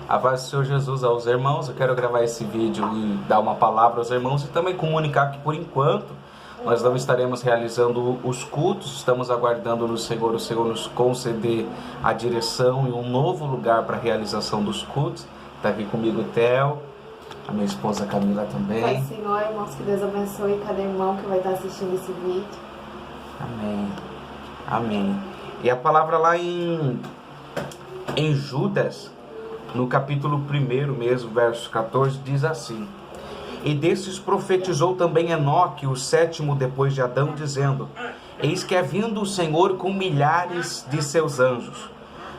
A paz do Senhor Jesus aos irmãos. Eu quero gravar esse vídeo e dar uma palavra aos irmãos e também comunicar que por enquanto nós não estaremos realizando os cultos. Estamos aguardando no Senhor, o Senhor nos conceder a direção e um novo lugar para a realização dos cultos. Está aqui comigo o Theo, a minha esposa Camila também. Pai, Senhor, irmãos, que Deus abençoe cada irmão que vai estar assistindo esse vídeo. Amém. Amém. E a palavra lá em Judas, no capítulo 1 mesmo, verso 14, diz assim: E desses profetizou também Enoque, o sétimo depois de Adão, dizendo: Eis que é vindo o Senhor com milhares de seus anjos,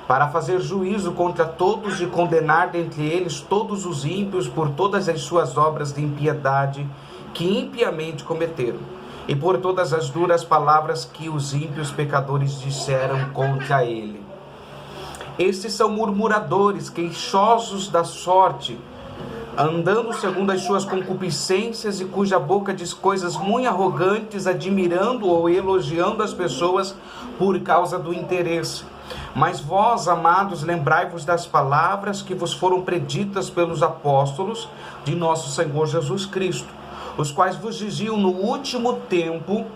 para fazer juízo contra todos e condenar dentre eles todos os ímpios por todas as suas obras de impiedade que impiamente cometeram, e por todas as duras palavras que os ímpios pecadores disseram contra ele. Estes são murmuradores, queixosos da sorte, andando segundo as suas concupiscências, e cuja boca diz coisas muito arrogantes, admirando ou elogiando as pessoas por causa do interesse. Mas vós, amados, lembrai-vos das palavras que vos foram preditas pelos apóstolos de nosso Senhor Jesus Cristo, os quais vos diziam: no último tempo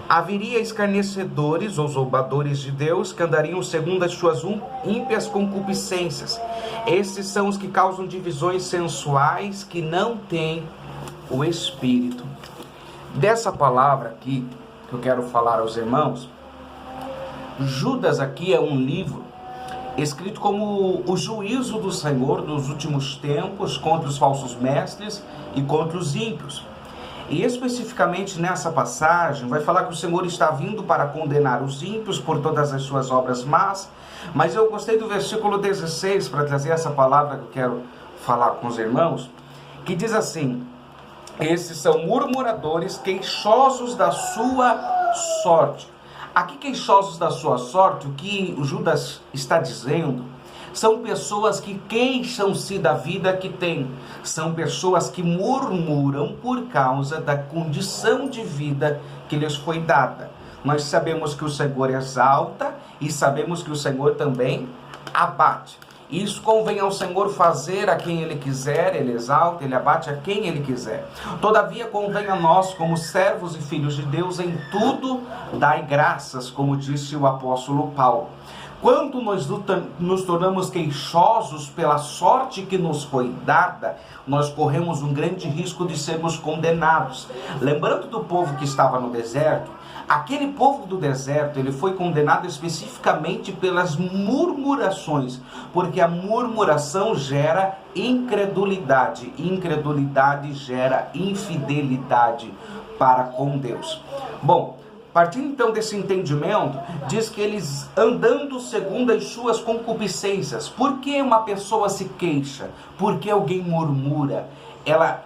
haveria escarnecedores ou zombadores de Deus, que andariam segundo as suas ímpias concupiscências. Esses são os que causam divisões sensuais, que não têm o Espírito. Dessa palavra aqui, que eu quero falar aos irmãos, Judas aqui é um livro escrito como o juízo do Senhor dos últimos tempos contra os falsos mestres e contra os ímpios. E especificamente nessa passagem vai falar que o Senhor está vindo para condenar os ímpios por todas as suas obras más. Mas eu gostei do versículo 16 para trazer essa palavra que eu quero falar com os irmãos, que diz assim: esses são murmuradores, queixosos da sua sorte. Aqui, queixosos da sua sorte, o que o Judas está dizendo são pessoas que queixam-se da vida que têm. São pessoas que murmuram por causa da condição de vida que lhes foi dada. Nós sabemos que o Senhor exalta e sabemos que o Senhor também abate. Isso convém ao Senhor fazer a quem Ele quiser, Ele exalta, Ele abate a quem Ele quiser. Todavia convém a nós, como servos e filhos de Deus, em tudo dai graças, como disse o apóstolo Paulo. Quando nós nos tornamos queixosos pela sorte que nos foi dada, nós corremos um grande risco de sermos condenados. Lembrando do povo que estava no deserto, aquele povo do deserto, ele foi condenado especificamente pelas murmurações, porque a murmuração gera incredulidade, e incredulidade gera infidelidade para com Deus. Bom, partindo então desse entendimento, diz que eles andando segundo as suas concupiscências. Por que uma pessoa se queixa? Por que alguém murmura? Ela,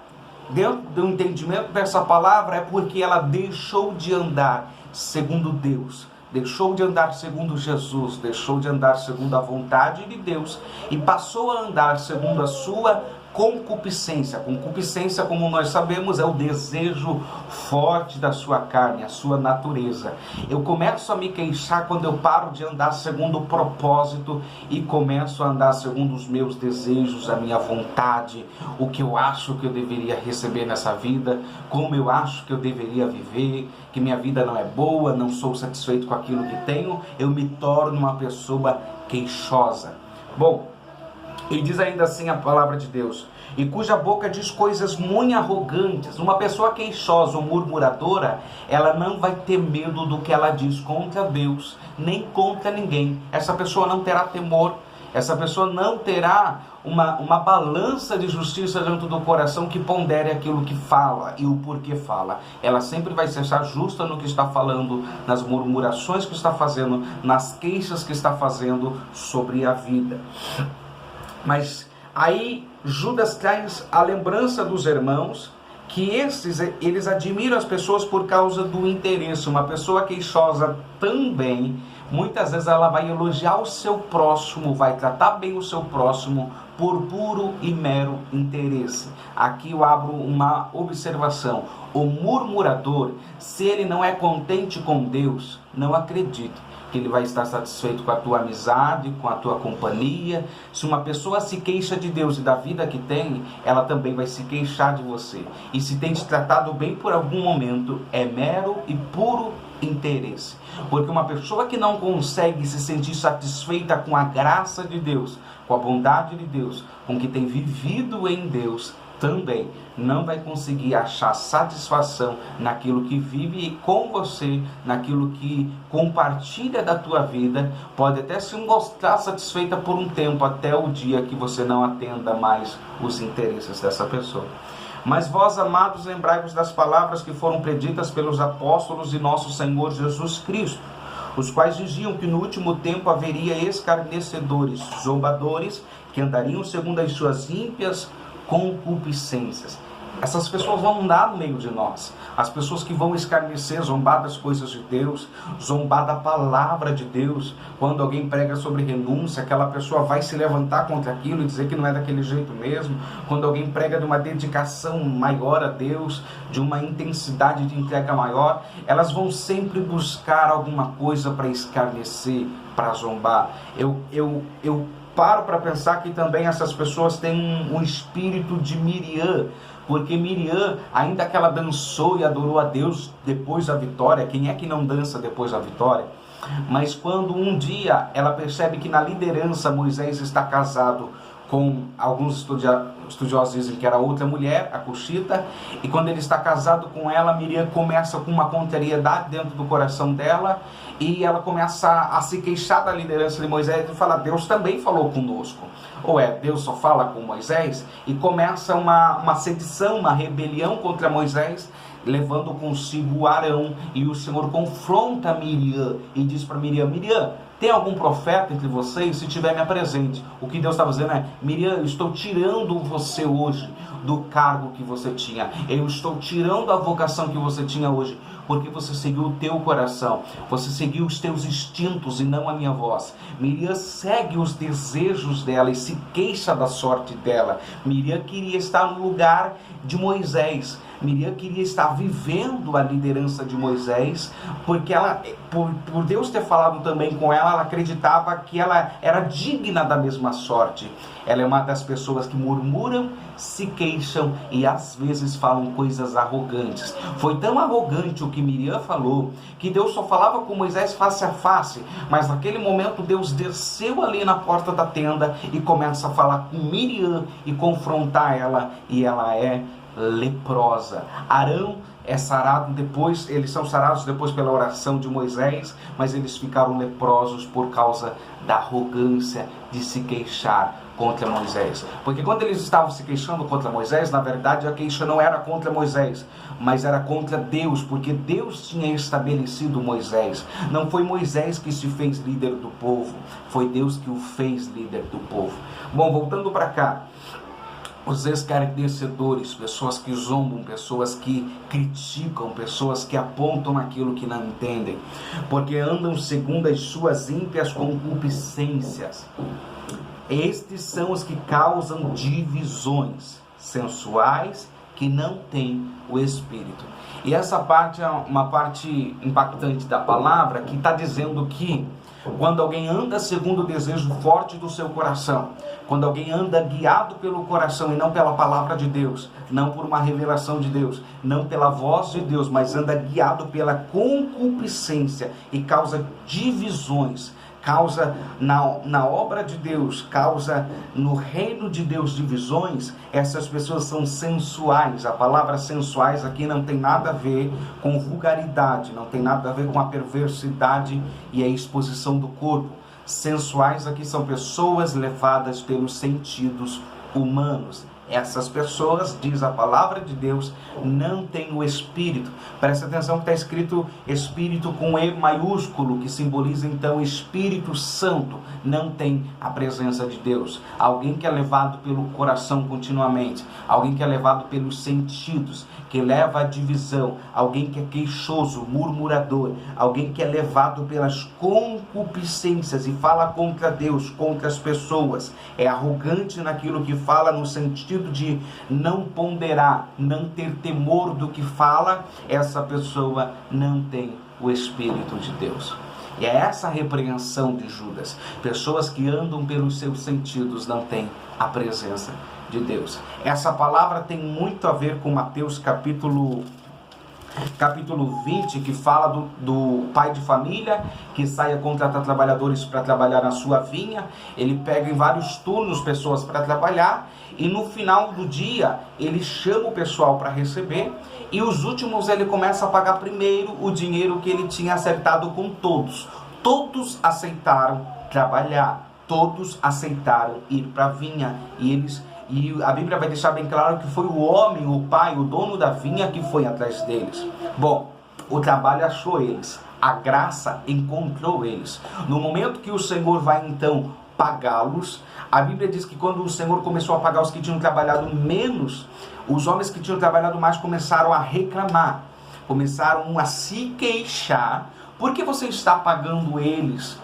dentro do entendimento dessa palavra, é porque ela deixou de andar segundo Deus, deixou de andar segundo Jesus, deixou de andar segundo a vontade de Deus e passou a andar segundo a sua concupiscência. Concupiscência, como nós sabemos, é o desejo forte da sua carne, a sua natureza. Eu começo a me queixar quando eu paro de andar segundo o propósito e começo a andar segundo os meus desejos, a minha vontade, o que eu acho que eu deveria receber nessa vida, como eu acho que eu deveria viver, que minha vida não é boa, não sou satisfeito com aquilo que tenho, eu me torno uma pessoa queixosa. Bom, e diz ainda assim a palavra de Deus: e cuja boca diz coisas muito arrogantes. Uma pessoa queixosa ou murmuradora, ela não vai ter medo do que ela diz contra Deus, nem contra ninguém. Essa pessoa não terá temor, essa pessoa não terá uma balança de justiça dentro do coração que pondere aquilo que fala e o porquê fala. Ela sempre vai ser justa no que está falando, nas murmurações que está fazendo, nas queixas que está fazendo sobre a vida. Mas aí Judas traz a lembrança dos irmãos que eles admiram as pessoas por causa do interesse. Uma pessoa queixosa também, muitas vezes ela vai elogiar o seu próximo, vai tratar bem o seu próximo por puro e mero interesse. Aqui eu abro uma observação: o murmurador, se ele não é contente com Deus, não acredito que Ele vai estar satisfeito com a tua amizade, com a tua companhia. Se uma pessoa se queixa de Deus e da vida que tem, ela também vai se queixar de você. E se tem te tratado bem por algum momento, é mero e puro interesse. Porque uma pessoa que não consegue se sentir satisfeita com a graça de Deus, com a bondade de Deus, com o que tem vivido em Deus, também não vai conseguir achar satisfação naquilo que vive com você, naquilo que compartilha da tua vida. Pode até se mostrar satisfeita por um tempo, até o dia que você não atenda mais os interesses dessa pessoa. Mas vós, amados, lembrai-vos das palavras que foram preditas pelos apóstolos de nosso Senhor Jesus Cristo, os quais diziam que no último tempo haveria escarnecedores, zombadores, que andariam segundo as suas ímpias concupiscências. Essas pessoas vão andar no meio de nós. As pessoas que vão escarnecer, zombar das coisas de Deus, zombar da palavra de Deus. Quando alguém prega sobre renúncia, aquela pessoa vai se levantar contra aquilo e dizer que não é daquele jeito mesmo. Quando alguém prega de uma dedicação maior a Deus, de uma intensidade de entrega maior, elas vão sempre buscar alguma coisa para escarnecer, para zombar. Eu paro para pensar que também essas pessoas têm um espírito de Miriam, porque Miriam, ainda que ela dançou e adorou a Deus depois da vitória, quem é que não dança depois da vitória? Mas quando um dia ela percebe que na liderança Moisés está casado com, alguns estudiosos dizem que era outra mulher, a Cuxita, e quando ele está casado com ela, Miriam começa com uma contrariedade dentro do coração dela, e ela começa a se queixar da liderança de Moisés e fala: Deus também falou conosco. Ou Deus só fala com Moisés? E começa uma sedição, uma rebelião contra Moisés, levando consigo Arão, e o Senhor confronta Miriam e diz para Miriam: Miriam, tem algum profeta entre vocês? Se tiver, me apresente. O que Deus está dizendo é: Miriam, eu estou tirando você hoje do cargo que você tinha. Eu estou tirando a vocação que você tinha hoje, porque você seguiu o teu coração. Você seguiu os teus instintos e não a minha voz. Miriam segue os desejos dela e se queixa da sorte dela. Miriam queria estar no lugar de Moisés. Miriam queria estar vivendo a liderança de Moisés, porque ela, por Deus ter falado também com ela, ela acreditava que ela era digna da mesma sorte. Ela é uma das pessoas que murmuram, se queixam e às vezes falam coisas arrogantes. Foi tão arrogante o que Miriam falou, que Deus só falava com Moisés face a face, mas naquele momento Deus desceu ali na porta da tenda e começa a falar com Miriam e confrontar ela, e ela é leprosa. Arão é sarado depois, eles são sarados depois pela oração de Moisés, mas eles ficaram leprosos por causa da arrogância de se queixar contra Moisés. Porque quando eles estavam se queixando contra Moisés, na verdade a queixa não era contra Moisés, mas era contra Deus, porque Deus tinha estabelecido Moisés. Não foi Moisés que se fez líder do povo, foi Deus que o fez líder do povo. Bom, voltando para cá, os escarnecedores, pessoas que zombam, pessoas que criticam, pessoas que apontam aquilo que não entendem, porque andam segundo as suas ímpias concupiscências. Estes são os que causam divisões sensuais, que não têm o Espírito. E essa parte é uma parte impactante da palavra, que está dizendo que quando alguém anda segundo o desejo forte do seu coração, quando alguém anda guiado pelo coração e não pela palavra de Deus, não por uma revelação de Deus, não pela voz de Deus, mas anda guiado pela concupiscência e causa divisões, causa na obra de Deus, causa no reino de Deus divisões, essas pessoas são sensuais. A palavra sensuais aqui não tem nada a ver com vulgaridade, não tem nada a ver com a perversidade e a exposição do corpo. Sensuais aqui são pessoas levadas pelos sentidos humanos. Essas pessoas, diz a palavra de Deus, não têm o Espírito. Presta atenção que está escrito Espírito com E maiúsculo, que simboliza então Espírito Santo. Não tem a presença de Deus. Alguém que é levado pelo coração continuamente, alguém que é levado pelos sentidos, que leva à divisão, alguém que é queixoso, murmurador, alguém que é levado pelas concupiscências e fala contra Deus, contra as pessoas, é arrogante naquilo que fala, no sentido de não ponderar, não ter temor do que fala. Essa pessoa não tem o Espírito de Deus. E é essa a repreensão de Judas. Pessoas que andam pelos seus sentidos não têm a presença de Deus. Essa palavra tem muito a ver com Mateus capítulo 20, que fala do pai de família que sai a contratar trabalhadores para trabalhar na sua vinha. Ele pega em vários turnos pessoas para trabalhar e no final do dia ele chama o pessoal para receber, e os últimos ele começa a pagar primeiro o dinheiro que ele tinha acertado com todos. Todos aceitaram trabalhar, todos aceitaram ir para a vinha, e a Bíblia vai deixar bem claro que foi o homem, o pai, o dono da vinha que foi atrás deles. Bom, o trabalho achou eles, a graça encontrou eles. No momento que o Senhor vai então pagá-los, a Bíblia diz que quando o Senhor começou a pagar os que tinham trabalhado menos, os homens que tinham trabalhado mais começaram a reclamar, começaram a se queixar. Por que você está pagando eles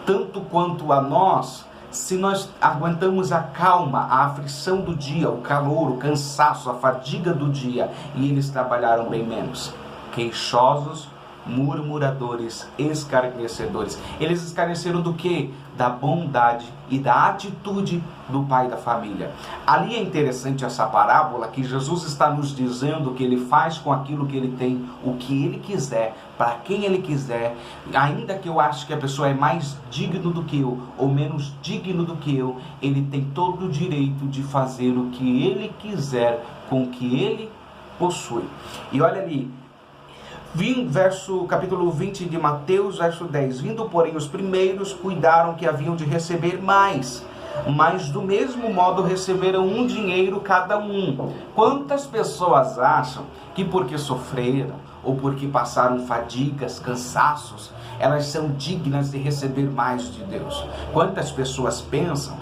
tanto quanto a nós, se nós aguentamos a calma, a aflição do dia, o calor, o cansaço, a fadiga do dia, e eles trabalharam bem menos? Queixosos, murmuradores, escarnecedores. Eles escarneceram do quê? Da bondade e da atitude do pai da família. Ali é interessante essa parábola, que Jesus está nos dizendo que ele faz com aquilo que ele tem o que ele quiser, para quem ele quiser. Ainda que eu ache que a pessoa é mais digno do que eu ou menos digno do que eu, ele tem todo o direito de fazer o que ele quiser com o que ele possui. E olha ali, capítulo 20 de Mateus, verso 10. Vindo, porém, os primeiros cuidaram que haviam de receber mais, mas do mesmo modo receberam um dinheiro cada um. Quantas pessoas acham que porque sofreram ou porque passaram fadigas, cansaços, elas são dignas de receber mais de Deus? Quantas pessoas pensam: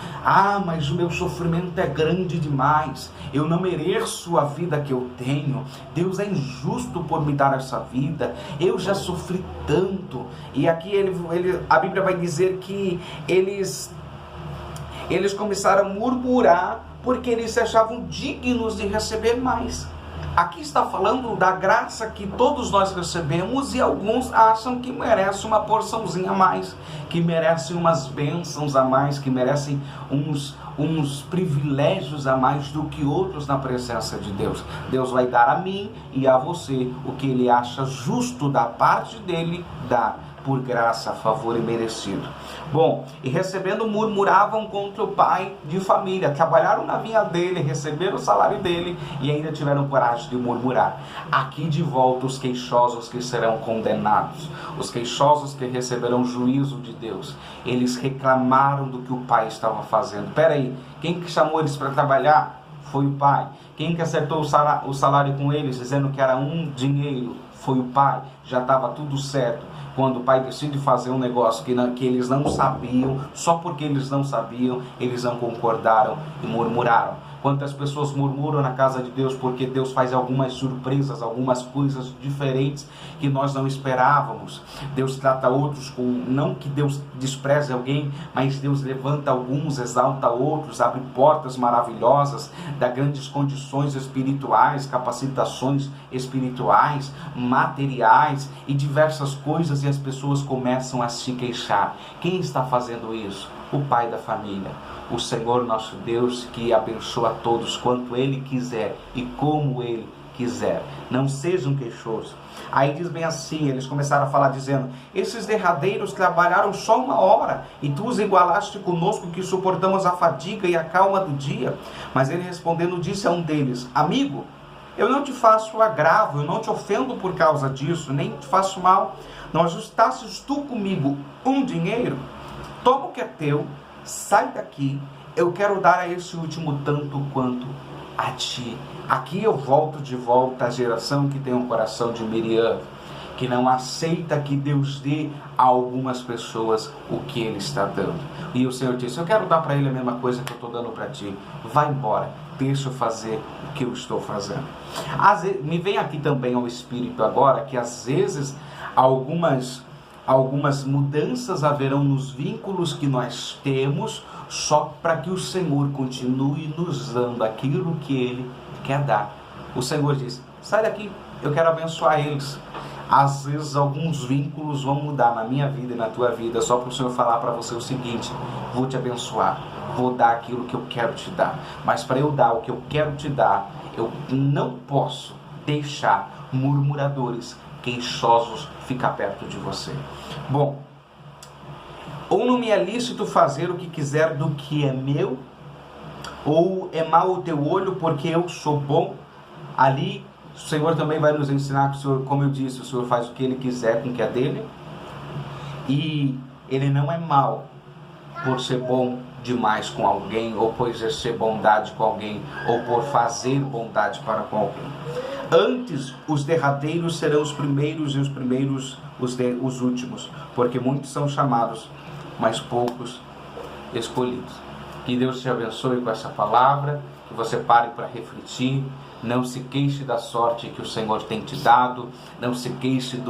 mas o meu sofrimento é grande demais, eu não mereço a vida que eu tenho, Deus é injusto por me dar essa vida, eu já sofri tanto. E aqui a Bíblia vai dizer que eles começaram a murmurar porque eles se achavam dignos de receber mais. Aqui está falando da graça que todos nós recebemos, e alguns acham que merecem uma porçãozinha a mais, que merecem umas bênçãos a mais, que merecem uns privilégios a mais do que outros na presença de Deus. Deus vai dar a mim e a você o que ele acha justo da parte dele dar, por graça, favor e merecido. Bom, e recebendo murmuravam contra o pai de família. Trabalharam na vinha dele, receberam o salário dele e ainda tiveram coragem de murmurar. Aqui de volta os queixosos que serão condenados, os queixosos que receberão juízo de Deus. Eles reclamaram do que o pai estava fazendo. Peraí, quem que chamou eles para trabalhar? Foi o pai. Quem que acertou o salário com eles, dizendo que era um dinheiro? Foi o pai. Já estava tudo certo. Quando o pai decide fazer um negócio que eles não sabiam, só porque eles não sabiam, eles não concordaram e murmuraram. Quantas pessoas murmuram na casa de Deus porque Deus faz algumas surpresas, algumas coisas diferentes que nós não esperávamos. Deus trata outros com... Não que Deus despreze alguém, mas Deus levanta alguns, exalta outros, abre portas maravilhosas, dá grandes condições espirituais, capacitações espirituais, materiais e diversas coisas, e as pessoas começam a se queixar. Quem está fazendo isso? O pai da família, o Senhor nosso Deus, que abençoa a todos quanto Ele quiser e como Ele quiser. Não sejam queixosos. Aí diz bem assim, eles começaram a falar dizendo: esses derradeiros trabalharam só 1 hora, e tu os igualaste conosco que suportamos a fadiga e a calma do dia. Mas ele respondendo disse a um deles: amigo, eu não te faço agravo, eu não te ofendo por causa disso, nem te faço mal. Não ajustasses tu comigo um dinheiro? Toma o que é teu, sai daqui, eu quero dar a esse último tanto quanto a ti. Aqui eu volto de volta à geração que tem um coração de Miriam, que não aceita que Deus dê a algumas pessoas o que Ele está dando. E o Senhor disse: eu quero dar para ele a mesma coisa que eu estou dando para ti. Vai embora, deixa eu fazer o que eu estou fazendo. Me vem aqui também ao Espírito agora que às vezes algumas mudanças haverão nos vínculos que nós temos, só para que o Senhor continue nos dando aquilo que Ele quer dar. O Senhor diz: sai daqui, eu quero abençoar eles. Às vezes alguns vínculos vão mudar na minha vida e na tua vida, só para o Senhor falar para você o seguinte: vou te abençoar, vou dar aquilo que eu quero te dar. Mas para eu dar o que eu quero te dar, eu não posso deixar murmuradores, queixosos ficar perto de você. Bom, ou não me é lícito fazer o que quiser do que é meu, ou é mau o teu olho porque eu sou bom. Ali o Senhor também vai nos ensinar que o Senhor, como eu disse, o Senhor faz o que Ele quiser com o que é dele, e Ele não é mau por ser bom demais com alguém, ou por exercer bondade com alguém, ou por fazer bondade para com alguém. Antes, os derradeiros serão os primeiros, e os primeiros os últimos, porque muitos são chamados, mas poucos escolhidos. Que Deus te abençoe com essa palavra, que você pare para refletir. Não se queixe da sorte que o Senhor tem te dado, não se queixe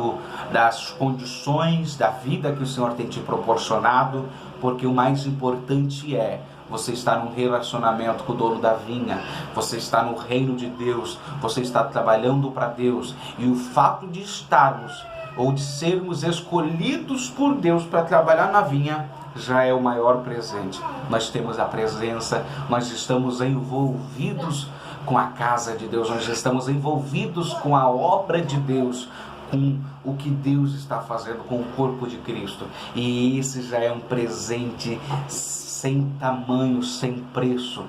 das condições da vida que o Senhor tem te proporcionado, porque o mais importante é você estar num relacionamento com o dono da vinha, você está no reino de Deus, você está trabalhando para Deus, e o fato de estarmos ou de sermos escolhidos por Deus para trabalhar na vinha já é o maior presente. Nós temos a presença, nós estamos envolvidos com a casa de Deus, nós estamos envolvidos com a obra de Deus, com o que Deus está fazendo com o corpo de Cristo. E esse já é um presente sem tamanho, sem preço.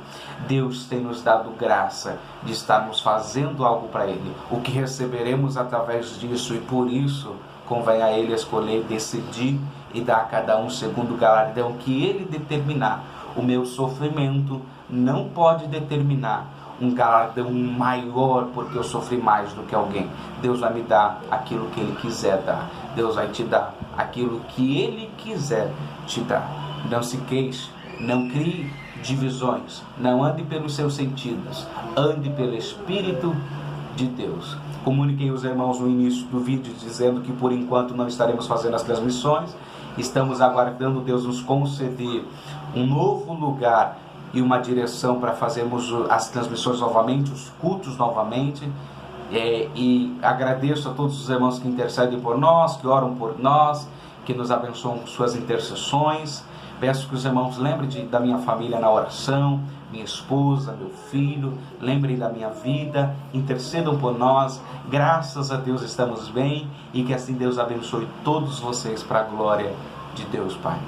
Deus tem nos dado graça de estarmos fazendo algo para Ele. O que receberemos através disso, e por isso convém a Ele escolher, decidir e dar a cada um segundo o galardão que Ele determinar. O meu sofrimento não pode determinar um galardão maior porque eu sofri mais do que alguém. Deus vai me dar aquilo que Ele quiser dar. Deus vai te dar aquilo que Ele quiser te dar. Não se queixe, não crie divisões, não ande pelos seus sentidos, ande pelo Espírito de Deus. Comuniquei aos irmãos no início do vídeo dizendo que por enquanto não estaremos fazendo as transmissões. Estamos aguardando Deus nos conceder um novo lugar e uma direção para fazermos as transmissões novamente, os cultos novamente. E agradeço a todos os irmãos que intercedem por nós, que oram por nós, que nos abençoam com suas intercessões. Peço que os irmãos lembrem da minha família na oração, minha esposa, meu filho, lembrem da minha vida, intercedam por nós. Graças a Deus estamos bem, e que assim Deus abençoe todos vocês para a glória de Deus Pai.